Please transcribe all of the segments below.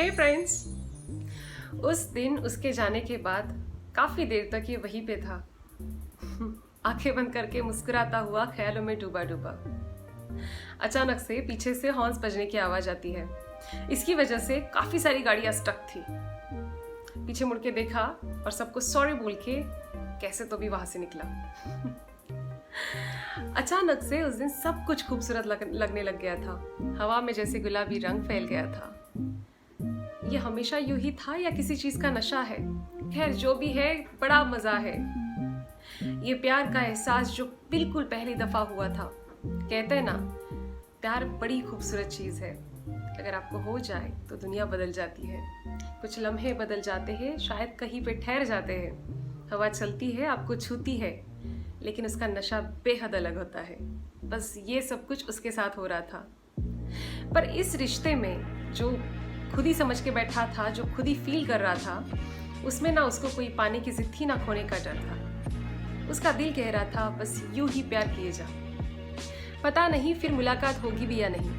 हे friends, उस दिन उसके जाने के बाद काफी देर तक ये वहीं पे था, आंखें बंद करके मुस्कुराता हुआ ख्यालों में डूबा डूबा। अचानक से पीछे से हॉर्न्स बजने की आवाज आती है। इसकी वजह से काफी सारी गाड़ियां स्टक थी। पीछे मुड़ के देखा और सबको सॉरी बोल के कैसे तो भी वहां से निकला। अचानक से उस दिन सब कुछ खूबसूरत लगने लग गया था। हवा में जैसे गुलाबी रंग फैल गया था। ये हमेशा यूं ही था या किसी चीज का नशा है? खैर जो भी है, बड़ा मजा है। ये प्यार का एहसास जो बिल्कुल पहली दफा हुआ था। कहते हैं ना, प्यार बड़ी खूबसूरत चीज है। अगर आपको हो जाए तो दुनिया बदल जाती है। कुछ लम्हे बदल जाते हैं, शायद कहीं पे ठहर जाते हैं। हवा चलती है, आपको छूती है, लेकिन उसका नशा बेहद अलग होता है। बस ये सब कुछ उसके साथ हो रहा था। पर इस रिश्ते में जो खुद ही समझ के बैठा था, जो खुद ही फील कर रहा था, उसमें ना उसको कोई पाने की जिद थी, ना खोने का डर था। उसका दिल कह रहा था बस यूं ही प्यार किए जा। पता नहीं फिर मुलाकात होगी भी या नहीं।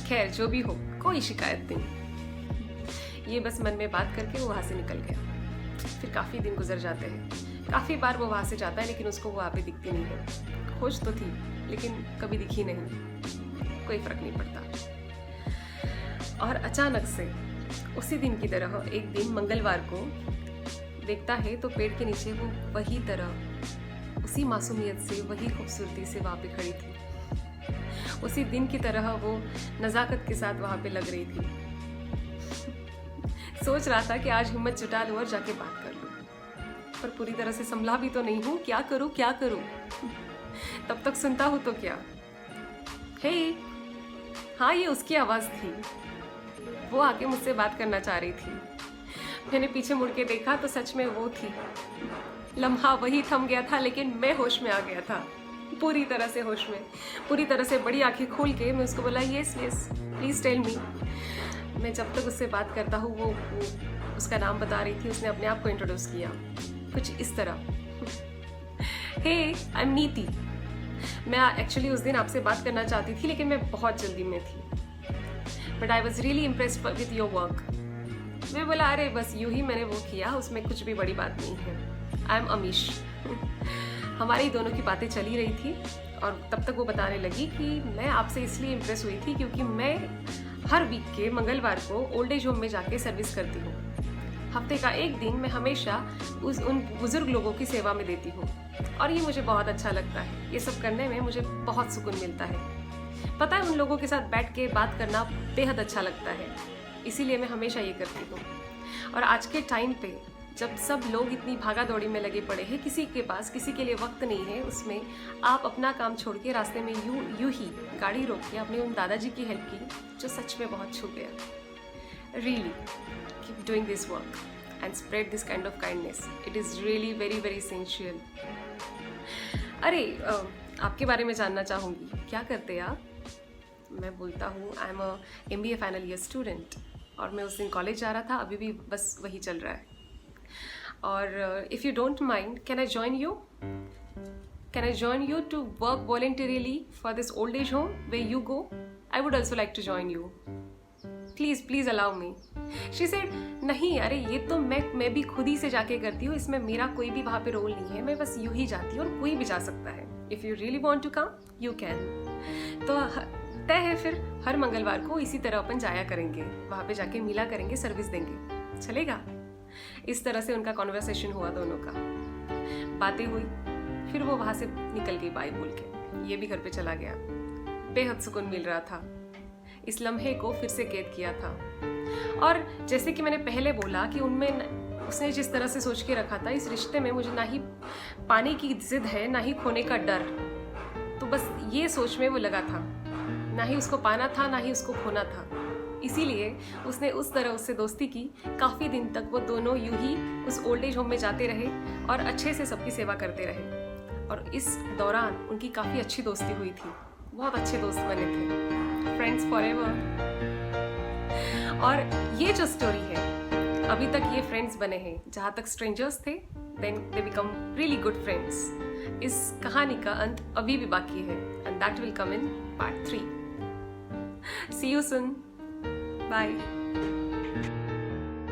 खैर जो भी हो, कोई शिकायत नहीं। ये बस मन में बात करके वो वहां से निकल गया। फिर काफी दिन गुजर जाते हैं। काफी बार वो वहां से जाता है, लेकिन उसको वहां पे दिखती नहीं है। खोज तो थी, लेकिन कभी दिखी नहीं। कोई फर्क नहीं पड़ता। और अचानक से उसी दिन की तरह एक दिन मंगलवार को देखता है तो पेड़ के नीचे वो वही तरह, उसी मासूमियत से, वही खूबसूरती से वहां पे खड़ी थी। उसी दिन की तरह वो नजाकत के साथ वहां पे लग रही थी। सोच रहा था कि आज हिम्मत जुटा लूं और जाके बात कर लूं, पर पूरी तरह से संभला भी तो नहीं हूं। क्या करूं क्या करूं? तब तक सुनता हूं तो क्या, हे हाँ, ये उसकी आवाज थी। वो आके मुझसे बात करना चाह रही थी। मैंने पीछे मुड़ के देखा तो सच में वो थी। लम्हा वही थम गया था, लेकिन मैं होश में आ गया था, पूरी तरह से होश में। पूरी तरह से बड़ी आंखें खोल के मैं उसको बोला, yes yes please tell me. मैं जब तक उससे बात करता हूँ वो उसका नाम बता रही थी। उसने अपने आप को इंट्रोड्यूस किया कुछ इस तरह, हे आई एम नीति। मैं एक्चुअली उस दिन आपसे बात करना चाहती थी, लेकिन मैं बहुत जल्दी में थी। But I was really impressed with your work. मैं बोला, अरे बस यूं ही मैंने वो किया, उसमें कुछ भी बड़ी बात नहीं है। I am Amish. हमारी दोनों की बातें चली रही थी और तब तक वो बताने लगी कि मैं आपसे इसलिए इम्प्रेस हुई थी क्योंकि मैं हर वीक के मंगलवार को ओल्ड एज होम में जाके सर्विस करती हूँ। हफ्ते का एक दिन मैं हमेशा उन बुजुर्ग लोगों की सेवा में देती हूँ और ये मुझे बहुत अच्छा लगता है। ये सब करने में मुझे बहुत सुकून मिलता है। पता है, उन लोगों के साथ बैठ के बात करना बेहद अच्छा लगता है। इसीलिए मैं हमेशा ये करती हूँ। और आज के टाइम पे जब सब लोग इतनी भागा दौड़ी में लगे पड़े हैं, किसी के पास किसी के लिए वक्त नहीं है, उसमें आप अपना काम छोड़ के रास्ते में यूं ही गाड़ी रोक के अपने उन दादाजी की हेल्प की, जो सच में बहुत छू गया। Really keep doing this work and spread this kind of kindness. It is really very very essential. अरे आपके बारे में जानना चाहूँगी, क्या करते हैं आप? मैं बोलता हूँ, I am a MBA final year student. और मैं उस दिन कॉलेज जा रहा था, अभी भी बस वही चल रहा है। और if you don't mind, can I join you? Can I join you to work voluntarily for this old age home way you go? I would also like to join you. Please please allow me. She said, नहीं, अरे ये तो मैं भी खुद ही से जाके करती हूँ, इसमें मेरा कोई भी वहाँ पे रोल नहीं है। मैं बस यूं ही जाती हूँ और कोई भी जा सकता है। If you really want to come, you can. तो तय है फिर, हर मंगलवार को इसी तरह अपन जाया करेंगे, वहाँ पे जाके मिला करेंगे, सर्विस देंगे, चलेगा? इस तरह से उनका कॉन्वर्सेशन हुआ दोनों का, बातें हुई। फिर वो वहाँ से निकल गई बाय बोल के। ये भी घर पे चला गया। बेहद सुकून मिल रहा था। इस लम्हे को फिर से कैद किया था। और जैसे कि मैंने पहले बोला कि उनमें उसने जिस तरह से सोच के रखा था, इस रिश्ते में मुझे ना ही पाने की जिद है, ना ही खोने का डर। तो बस ये सोच में वो लगा था, ना ही उसको पाना था, ना ही उसको खोना था। इसीलिए उसने उस तरह उससे दोस्ती की। काफ़ी दिन तक वो दोनों यूं ही उस ओल्ड एज होम में जाते रहे और अच्छे से सबकी सेवा करते रहे। और इस दौरान उनकी काफ़ी अच्छी दोस्ती हुई थी। बहुत अच्छे दोस्त बने थे, फ्रेंड्स फॉरएवर। और ये जो स्टोरी है, अभी तक ये फ्रेंड्स बने हैं। जहाँ तक स्ट्रेंजर्स थे, then they become really good friends. इस कहानी का अंत अभी भी बाकी है, and that will come in part 3। See you soon. Bye. है।